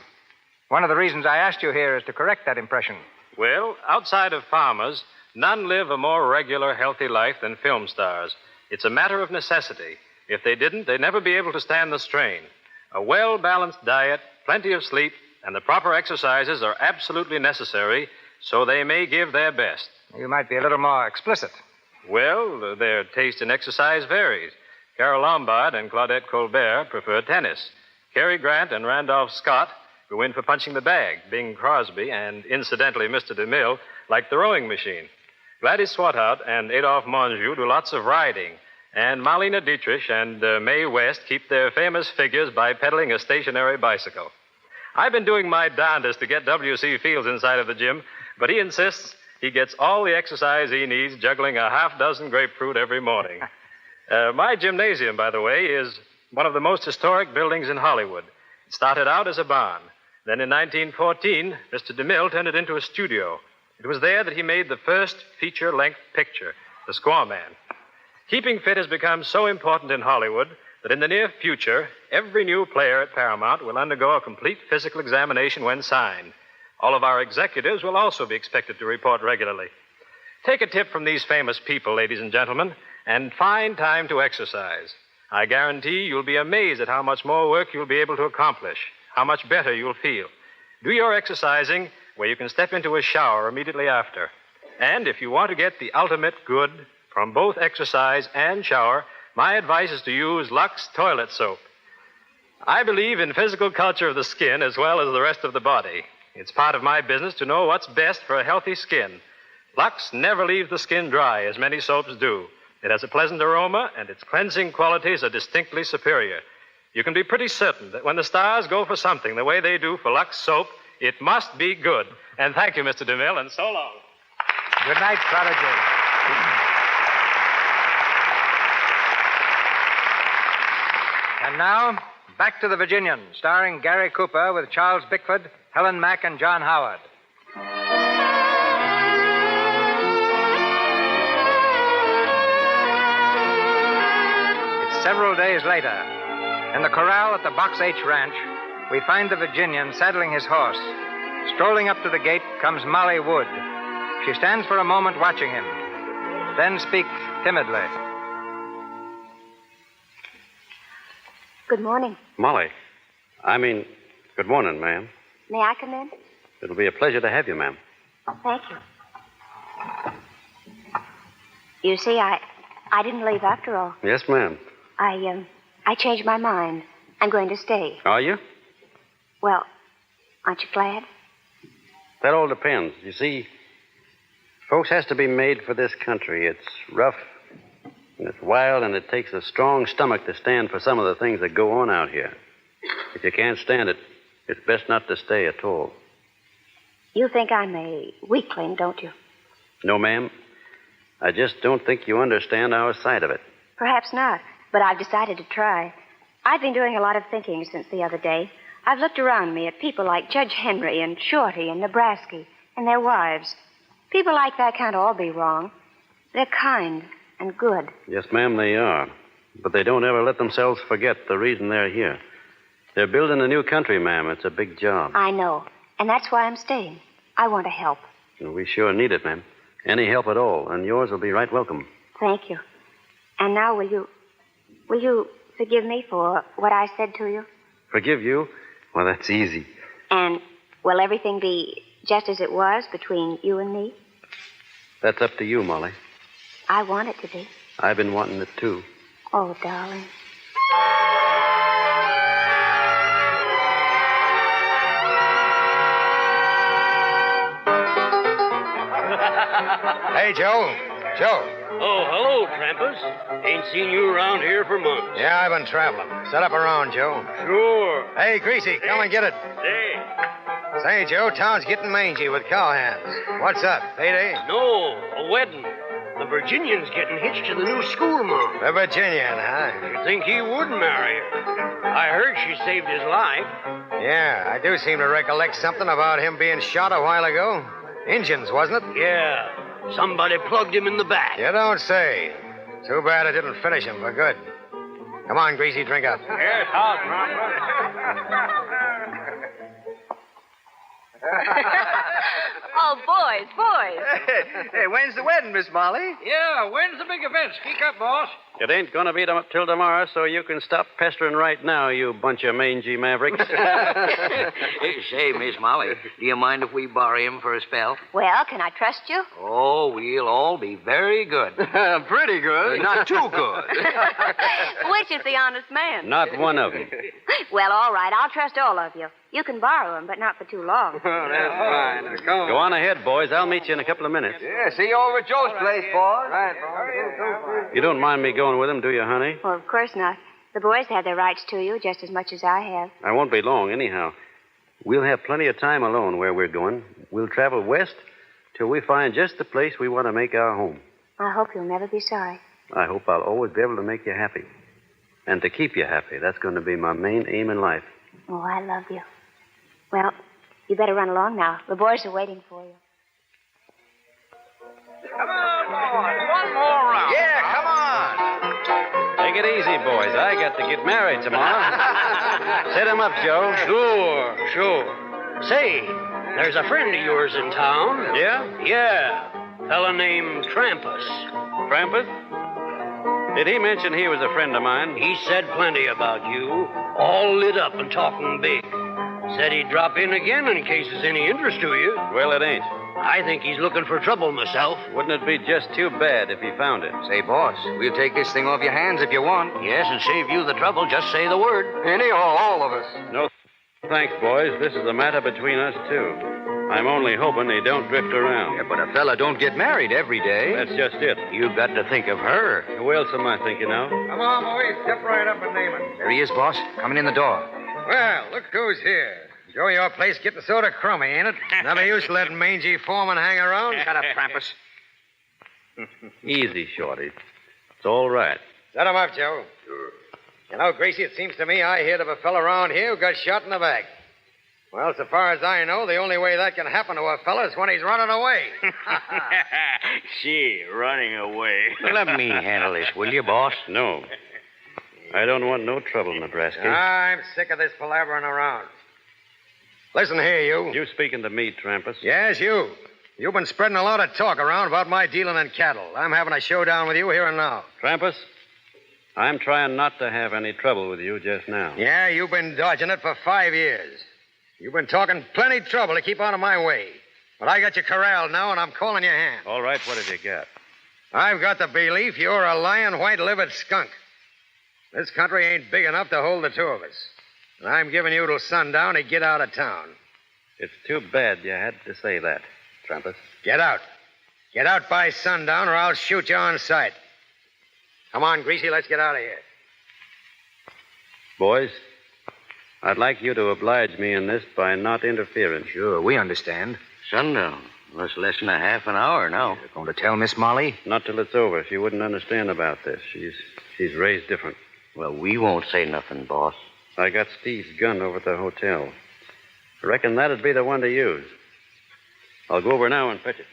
One of the reasons I asked you here is to correct that impression. Well, outside of farmers, none live a more regular, healthy life than film stars. It's a matter of necessity. If they didn't, they'd never be able to stand the strain. A well-balanced diet, plenty of sleep, and the proper exercises are absolutely necessary so they may give their best. You might be a little more explicit. Well, their taste in exercise varies. Carole Lombard and Claudette Colbert prefer tennis. Cary Grant and Randolph Scott go in for punching the bag. Bing Crosby and, incidentally, Mr. DeMille like the rowing machine. Gladys Swathout and Adolphe Monjou do lots of riding. And Marlene Dietrich and Mae West keep their famous figures by pedaling a stationary bicycle. I've been doing my darndest to get W.C. Fields inside of the gym, but he insists he gets all the exercise he needs juggling a half-dozen grapefruit every morning. My gymnasium, by the way, is one of the most historic buildings in Hollywood. It started out as a barn. Then in 1914, Mr. DeMille turned it into a studio. It was there that he made the first feature-length picture, The Squaw Man. Keeping fit has become so important in Hollywood that in the near future, every new player at Paramount will undergo a complete physical examination when signed. All of our executives will also be expected to report regularly. Take a tip from these famous people, ladies and gentlemen, and find time to exercise. I guarantee you'll be amazed at how much more work you'll be able to accomplish, how much better you'll feel. Do your exercising where you can step into a shower immediately after. And if you want to get the ultimate good from both exercise and shower, my advice is to use Lux toilet soap. I believe in physical culture of the skin as well as the rest of the body. It's part of my business to know what's best for a healthy skin. Lux never leaves the skin dry, as many soaps do. It has a pleasant aroma, and its cleansing qualities are distinctly superior. You can be pretty certain that when the stars go for something the way they do for Lux soap, it must be good. And thank you, Mr. DeMille, and so long. Good night, Prodigy. And now, back to the Virginian, starring Gary Cooper with Charles Bickford, Helen Mack, and John Howard. It's several days later. In the corral at the Box H Ranch, we find the Virginian saddling his horse. Strolling up to the gate comes Molly Wood. She stands for a moment watching him, then speaks timidly. Good morning. Molly. Good morning, ma'am. May I come in? It'll be a pleasure to have you, ma'am. Oh, thank you. You see, I didn't leave after all. Yes, ma'am. I changed my mind. I'm going to stay. Are you? Well, aren't you glad? That all depends. You see, folks has to be made for this country. It's rough, and it's wild, and it takes a strong stomach to stand for some of the things that go on out here. If you can't stand it, it's best not to stay at all. You think I'm a weakling, don't you? No, ma'am. I just don't think you understand our side of it. Perhaps not, but I've decided to try. I've been doing a lot of thinking since the other day. I've looked around me at people like Judge Henry and Shorty and Nebraska and their wives. People like that can't all be wrong. They're kind and good. Yes, ma'am, they are. But they don't ever let themselves forget the reason they're here. They're building a new country, ma'am. It's a big job. I know, and that's why I'm staying. I want to help. We sure need it, ma'am. Any help at all, and yours will be right welcome. Thank you. And now will you forgive me for what I said to you? Forgive you? Well, that's easy. And will everything be just as it was between you and me? That's up to you, Molly. I want it to be. I've been wanting it, too. Oh, darling. Hey, Joe. Joe. Oh, hello, Trampus. Ain't seen you around here for months. Yeah, I've been traveling. Set up around, Joe. Sure. Hey, Greasy, come and get it. Say, Joe, town's getting mangy with cowhands. What's up? Payday? No, a wedding. The Virginian's getting hitched to the new schoolmarm. The Virginian, huh? You'd think he would marry her. I heard she saved his life. Yeah, I do seem to recollect something about him being shot a while ago. Injuns, wasn't it? Yeah. Somebody plugged him in the back. You don't say. Too bad it didn't finish him for good. Come on, Greasy, drink up. Yes, Oh, boys. Hey, when's the wedding, Miss Molly? Yeah, when's the big event? Speak up, boss. It ain't going to be till tomorrow, so you can stop pestering right now, you bunch of mangy mavericks. Say, Miss Molly, do you mind if we borrow him for a spell? Well, can I trust you? Oh, we'll all be very good. Pretty good. Not too good. Which is the honest man? Not one of them. Well, all right. I'll trust all of you. You can borrow him, but not for too long. That's fine. Now, come on. Go on ahead, boys. I'll meet you in a couple of minutes. Yeah, see you over at Joe's place, boys. Right, boys. You don't mind me going with him, do you, honey? Well, of course not. The boys have their rights to you just as much as I have. I won't be long, anyhow. We'll have plenty of time alone where we're going. We'll travel west till we find just the place we want to make our home. I hope you'll never be sorry. I hope I'll always be able to make you happy. And to keep you happy. That's going to be my main aim in life. Oh, I love you. Well, you better run along now. The boys are waiting for you. Come on, boys. One more round. Yeah, come on. Take it easy, boys. I got to get married tomorrow. Set him up, Joe. Sure. Say, there's a friend of yours in town. Yeah? Yeah. Fella named Trampus. Trampus? Did he mention he was a friend of mine? He said plenty about you. All lit up and talking big. Said he'd drop in again in case there's any interest to you. Well, it ain't. I think he's looking for trouble myself. Wouldn't it be just too bad if he found it? Say, boss, we'll take this thing off your hands if you want. Yes, and save you the trouble. Just say the word. Any or all of us. No, thanks, boys. This is a matter between us two. I'm only hoping he don't drift around. Yeah, but a fella don't get married every day. That's just it. You've got to think of her. Who else am I thinking of? Come on, boys. Step right up and name it. There he is, boss, coming in the door. Well, look who's here. Joe, your place getting sort of crummy, ain't it? Never used to let mangy foreman hang around. Shut up, Krampus. Easy, Shorty. It's all right. Set him up, Joe. Sure. You know, Gracie, it seems to me I heard of a fella around here who got shot in the back. Well, so far as I know, the only way that can happen to a fella is when he's running away. She running away. Let me handle this, will you, boss? No. I don't want no trouble, Nebraska. I'm sick of this palavering around. Listen here, you. You speaking to me, Trampus? Yes, you. You've been spreading a lot of talk around about my dealing in cattle. I'm having a showdown with you here and now. Trampus, I'm trying not to have any trouble with you just now. Yeah, you've been dodging it for 5 years. You've been talking plenty trouble to keep out of my way. But I got you corralled now, and I'm calling your hand. All right, what have you got? I've got the belief you're a lying, white-livered skunk. This country ain't big enough to hold the two of us. And I'm giving you till sundown to get out of town. It's too bad you had to say that, Trampus. Get out. Get out by sundown, or I'll shoot you on sight. Come on, Greasy, let's get out of here. Boys, I'd like you to oblige me in this by not interfering. Sure, we understand. Sundown. That's less than a half an hour now. You're going to tell Miss Molly? Not till it's over. She wouldn't understand about this. She's She's raised different. Well, we won't say nothing, boss. I got Steve's gun over at the hotel. I reckon that'd be the one to use. I'll go over now and fetch it.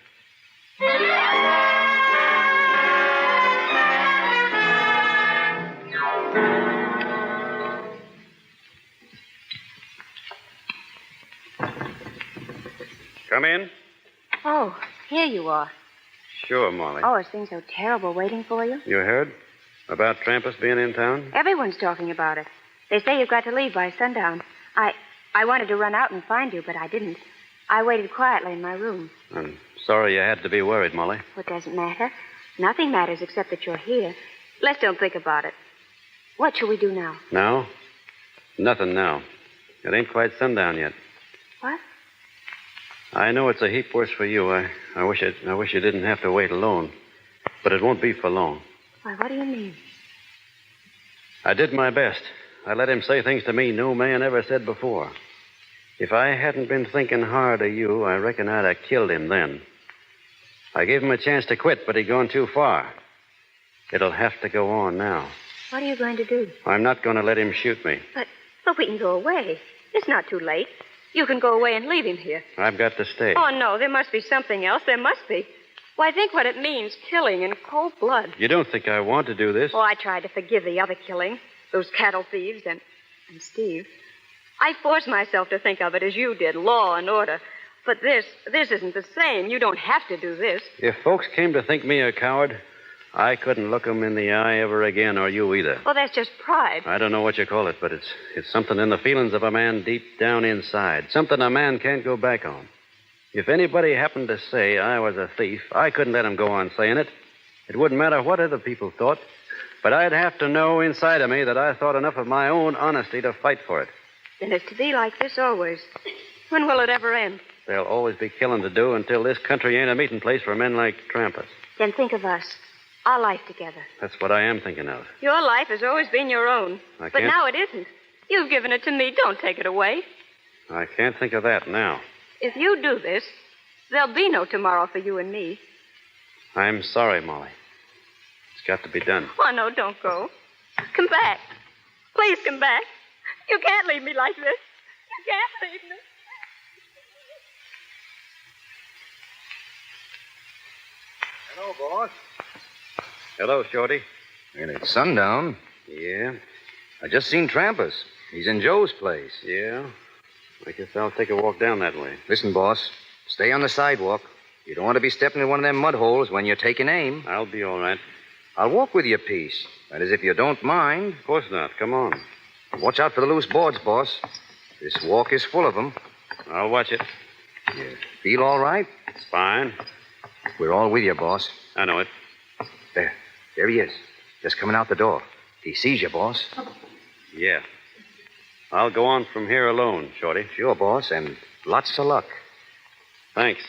Come in. Oh, here you are. Sure, Molly. Oh, is things so terrible waiting for you? You heard about Trampas being in town? Everyone's talking about it. They say you've got to leave by sundown. I wanted to run out and find you, but I didn't. I waited quietly in my room. I'm sorry you had to be worried, Molly. What doesn't matter? Nothing matters except that you're here. Let's don't think about it. What shall we do now? Now? Nothing now. It ain't quite sundown yet. What? I know it's a heap worse for you. I wish you didn't have to wait alone. But it won't be for long. Why, what do you mean? I did my best. I let him say things to me no man ever said before. If I hadn't been thinking hard of you, I reckon I'd have killed him then. I gave him a chance to quit, but he'd gone too far. It'll have to go on now. What are you going to do? I'm not going to let him shoot me. But we can go away. It's not too late. You can go away and leave him here. I've got to stay. Oh, no, there must be something else. There must be. Why, think what it means, killing in cold blood. You don't think I want to do this? Oh, I tried to forgive the other killing, those cattle thieves and Steve. I forced myself to think of it as you did, law and order. But this isn't the same. You don't have to do this. If folks came to think me a coward, I couldn't look 'em in the eye ever again, or you either. Well, that's just pride. I don't know what you call it, but it's something in the feelings of a man deep down inside. Something a man can't go back on. If anybody happened to say I was a thief, I couldn't let 'em go on saying it. It wouldn't matter what other people thought, but I'd have to know inside of me that I thought enough of my own honesty to fight for it. Then it's to be like this always. When will it ever end? There'll always be killing to do until this country ain't a meeting place for men like Trampas. Then think of us. Our life together. That's what I am thinking of. Your life has always been your own. I But can't- now it isn't. You've given it to me. Don't take it away. I can't think of that now. If you do this, there'll be no tomorrow for you and me. I'm sorry, Molly. It's got to be done. Oh, no, don't go. Come back. Please come back. You can't leave me like this. You can't leave me. Hello, boss. Hello, Shorty. And it's sundown. Yeah? I just seen Trampas. He's in Joe's place. Yeah? I guess I'll take a walk down that way. Listen, boss. Stay on the sidewalk. You don't want to be stepping in one of them mud holes when you're taking aim. I'll be all right. I'll walk with you a piece. That is, if you don't mind. Of course not. Come on. Watch out for the loose boards, boss. This walk is full of them. I'll watch it. You feel all right? Fine. We're all with you, boss. I know it. There he is. Just coming out the door. He sees you, boss. Yeah. I'll go on from here alone, Shorty. Sure, boss, and lots of luck. Thanks.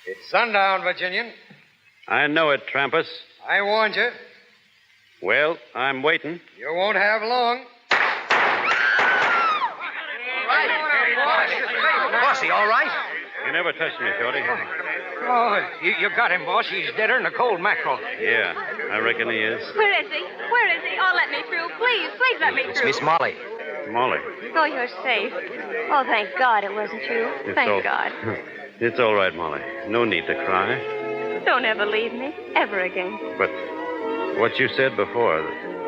It's sundown, Virginian. I know it, Trampas. I warned you. Well, I'm waiting. You won't have long. Bossy, all right? You never touched me, Shorty. Oh, you got him, boss. He's deader than a cold mackerel. Yeah, I reckon he is. Where is he? Where is he? Oh, let me through. Please, please let me It's through. Miss Molly. Molly. Oh, you're safe. Oh, thank God it wasn't you. Thank God. It's all right, Molly. No need to cry. Don't ever leave me. Ever again. But what you said before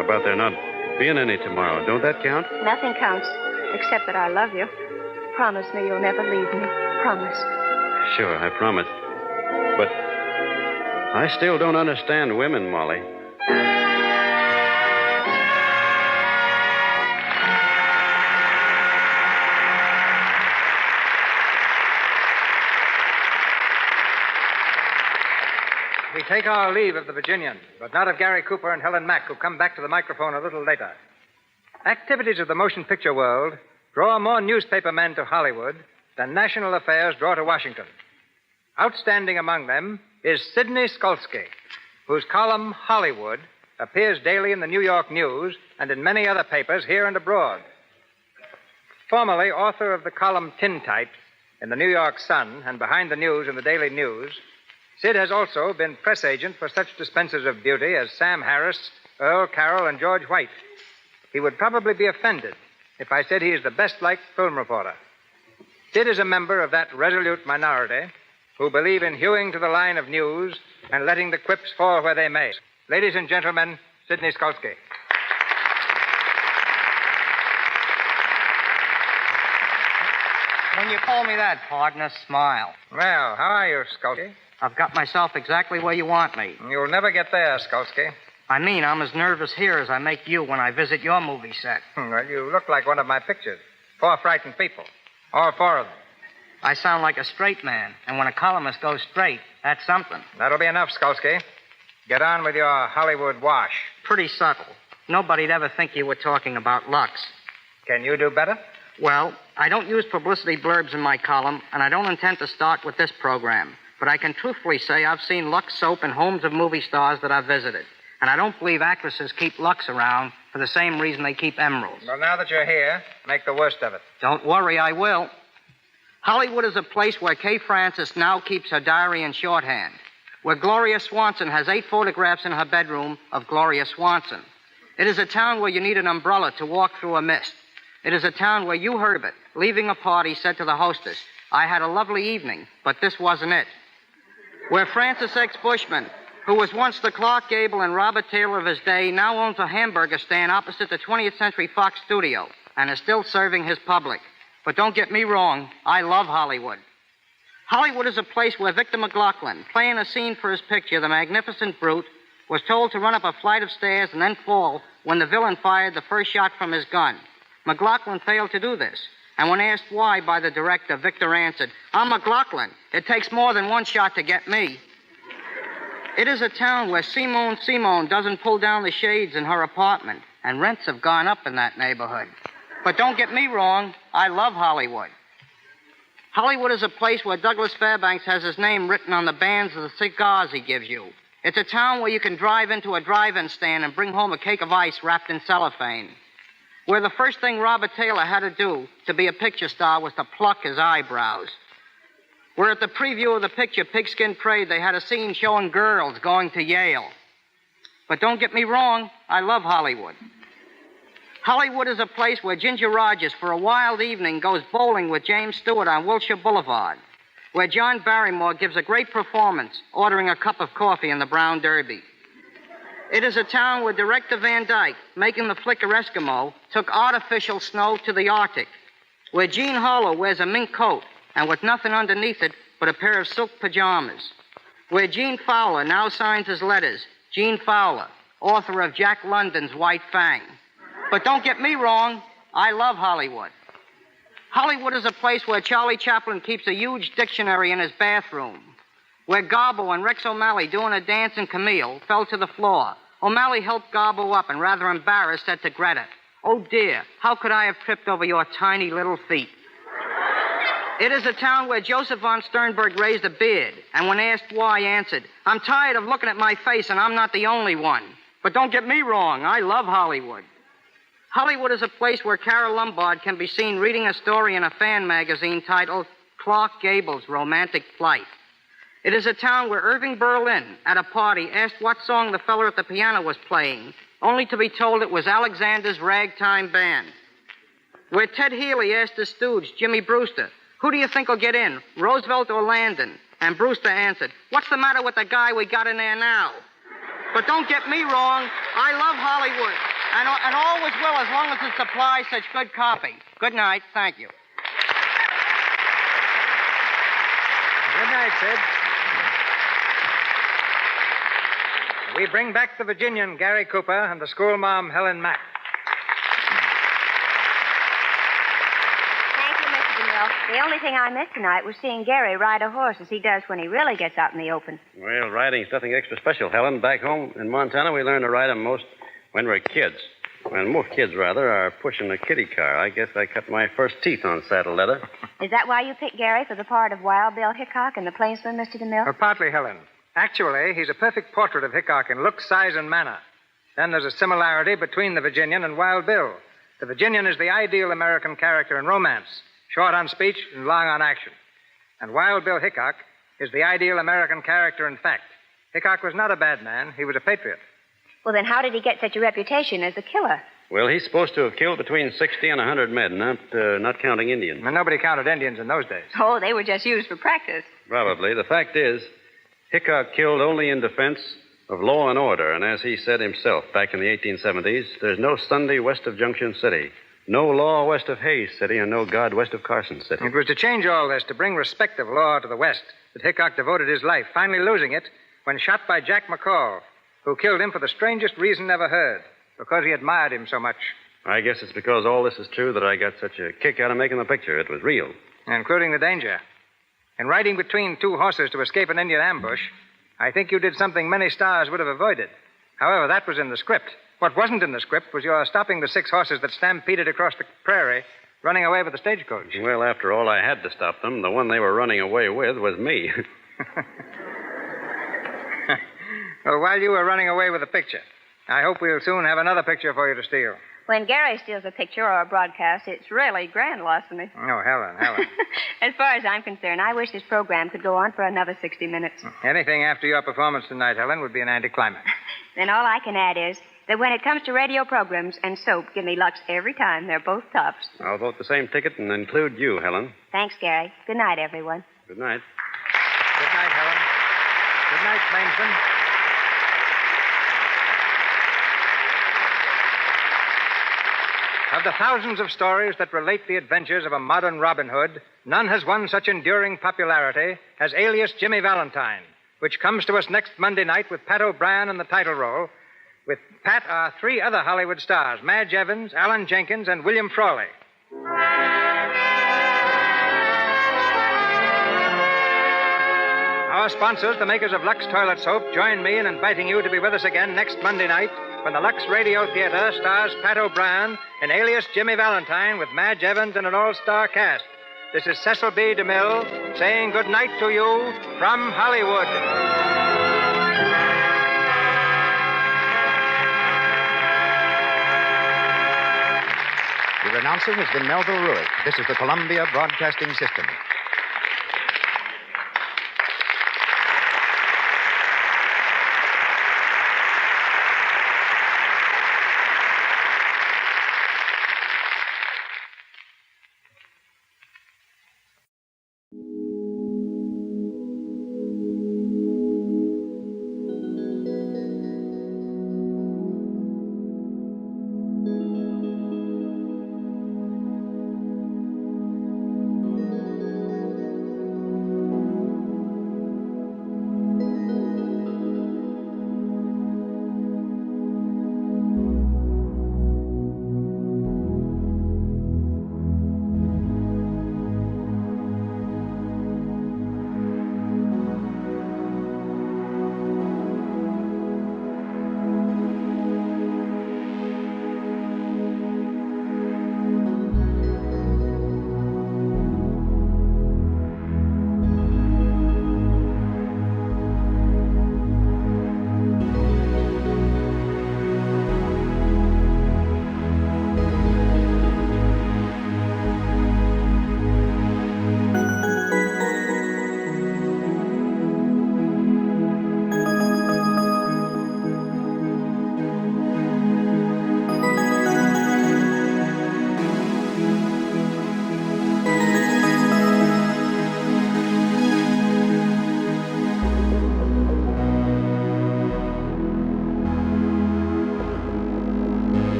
about there not being any tomorrow, don't that count? Nothing counts except that I love you. Promise me you'll never leave me. Promise. Sure, I promise. But I still don't understand women, Molly. We take our leave of the Virginian, but not of Gary Cooper and Helen Mack, who come back to the microphone a little later. Activities of the motion picture world draw more newspaper men to Hollywood than national affairs draw to Washington. Outstanding among them is Sidney Skolsky, whose column Hollywood appears daily in the New York News and in many other papers here and abroad. Formerly author of the column Tintype in the New York Sun and Behind the News in the Daily News, Sid has also been press agent for such dispensers of beauty as Sam Harris, Earl Carroll, and George White. He would probably be offended if I said he is the best-liked film reporter. Sid is a member of that resolute minority who believe in hewing to the line of news and letting the quips fall where they may. Ladies and gentlemen, Sidney Skolsky. When you call me that, partner, smile. Well, how are you, Skolsky? I've got myself exactly where you want me. You'll never get there, Skolsky. I mean, I'm as nervous here as I make you when I visit your movie set. Well, you look like one of my pictures. 4 frightened people. All 4 of them. I sound like a straight man, and when a columnist goes straight, that's something. That'll be enough, Skolsky. Get on with your Hollywood wash. Pretty subtle. Nobody'd ever think you were talking about Lux. Can you do better? Well, I don't use publicity blurbs in my column, and I don't intend to start with this program. But I can truthfully say I've seen Lux soap in homes of movie stars that I've visited. And I don't believe actresses keep Lux around for the same reason they keep emeralds. Well, now that you're here, make the worst of it. Don't worry, I will. Hollywood is a place where Kay Francis now keeps her diary in shorthand, where Gloria Swanson has 8 photographs in her bedroom of Gloria Swanson. It is a town where you need an umbrella to walk through a mist. It is a town where you, Herbert, leaving a party, said to the hostess, "I had a lovely evening, but this wasn't it." Where Francis X. Bushman, who was once the Clark Gable and Robert Taylor of his day, now owns a hamburger stand opposite the 20th Century Fox studio and is still serving his public. But don't get me wrong, I love Hollywood. Hollywood is a place where Victor McLaughlin, playing a scene for his picture, The Magnificent Brute, was told to run up a flight of stairs and then fall when the villain fired the first shot from his gun. McLaughlin failed to do this. And when asked why by the director, Victor answered, "I'm McLaughlin. It takes more than one shot to get me." It is a town where Simone doesn't pull down the shades in her apartment, and rents have gone up in that neighborhood. But don't get me wrong, I love Hollywood. Hollywood is a place where Douglas Fairbanks has his name written on the bands of the cigars he gives you. It's a town where you can drive into a drive-in stand and bring home a cake of ice wrapped in cellophane. Where the first thing Robert Taylor had to do to be a picture star was to pluck his eyebrows. Where at the preview of the picture Pigskin Parade, they had a scene showing girls going to Yale. But don't get me wrong, I love Hollywood. Hollywood is a place where Ginger Rogers, for a wild evening, goes bowling with James Stewart on Wilshire Boulevard. Where John Barrymore gives a great performance, ordering a cup of coffee in the Brown Derby. It is a town where Director Van Dyke, making the flicker Eskimo, took artificial snow to the Arctic. Where Gene Harlow wears a mink coat, and with nothing underneath it but a pair of silk pajamas. Where Gene Fowler now signs his letters, Gene Fowler, author of Jack London's White Fang. But don't get me wrong, I love Hollywood. Hollywood is a place where Charlie Chaplin keeps a huge dictionary in his bathroom. Where Garbo and Rex O'Malley, doing a dance in Camille, fell to the floor. O'Malley helped Garbo up and, rather embarrassed, said to Greta, "Oh, dear, how could I have tripped over your tiny little feet?" It is a town where Joseph von Sternberg raised a beard, and when asked why, answered, "I'm tired of looking at my face, and I'm not the only one." But don't get me wrong, I love Hollywood. Hollywood is a place where Carol Lombard can be seen reading a story in a fan magazine titled Clark Gable's Romantic Flight. It is a town where Irving Berlin, at a party, asked what song the feller at the piano was playing, only to be told it was Alexander's Ragtime Band. Where Ted Healy asked his stooge, Jimmy Brewster, "Who do you think will get in, Roosevelt or Landon?" And Brewster answered, "What's the matter with the guy we got in there now?" But don't get me wrong, I love Hollywood, and always will as long as it supplies such good copy. Good night. Thank you. Good night, Sid. We bring back the Virginian, Gary Cooper, and the schoolma'am, Helen Mack. Thank you, Mr. DeMille. The only thing I missed tonight was seeing Gary ride a horse as he does when he really gets out in the open. Well, riding's nothing extra special, Helen. Back home in Montana, we learn to ride 'em most when we're kids. When most kids, rather, are pushing a kiddie car. I guess I cut my first teeth on saddle leather. Is that why you picked Gary for the part of Wild Bill Hickok in The Plainsman, Mr. DeMille? Partly, Helen. Actually, he's a perfect portrait of Hickok in look, size, and manner. Then there's a similarity between the Virginian and Wild Bill. The Virginian is the ideal American character in romance, short on speech and long on action. And Wild Bill Hickok is the ideal American character and fact. Hickok was not a bad man. He was a patriot. Well, then how did he get such a reputation as a killer? Well, he's supposed to have killed between 60 and 100 men, not counting Indians. And nobody counted Indians in those days. Oh, they were just used for practice. Probably. The fact is, Hickok killed only in defense of law and order, and as he said himself back in the 1870s, there's no Sunday west of Junction City, no law west of Hayes City, and no God west of Carson City. It was to change all this, to bring respect of law to the West, that Hickok devoted his life, finally losing it when shot by Jack McCall, who killed him for the strangest reason ever heard, because he admired him so much. I guess it's because all this is true that I got such a kick out of making the picture. It was real. Including the danger. In riding between two horses to escape an Indian ambush, I think you did something many stars would have avoided. However, that was in the script. What wasn't in the script was your stopping the 6 horses that stampeded across the prairie, running away with the stagecoach. Well, after all, I had to stop them. The one they were running away with was me. Well, while you were running away with the picture, I hope we'll soon have another picture for you to steal. When Gary steals a picture or a broadcast, it's really grand larceny. Oh, Helen. As far as I'm concerned, I wish this program could go on for another 60 minutes. Anything after your performance tonight, Helen, would be an anticlimax. Then all I can add is that when it comes to radio programs and soap, give me Lux every time. They're both tops. I'll vote the same ticket and include you, Helen. Thanks, Gary. Good night, everyone. Good night. Good night, Helen. Good night, plainsman. Of the thousands of stories that relate the adventures of a modern Robin Hood, none has won such enduring popularity as Alias Jimmy Valentine, which comes to us next Monday night with Pat O'Brien in the title role. With Pat are 3 other Hollywood stars, Madge Evans, Alan Jenkins, and William Frawley. Our sponsors, the makers of Lux Toilet Soap, join me in inviting you to be with us again next Monday night when the Lux Radio Theater stars Pat O'Brien in Alias Jimmy Valentine with Madge Evans and an all-star cast. This is Cecil B. DeMille saying good night to you from Hollywood. Your announcer has been Melville Ruick. This is the Columbia Broadcasting System.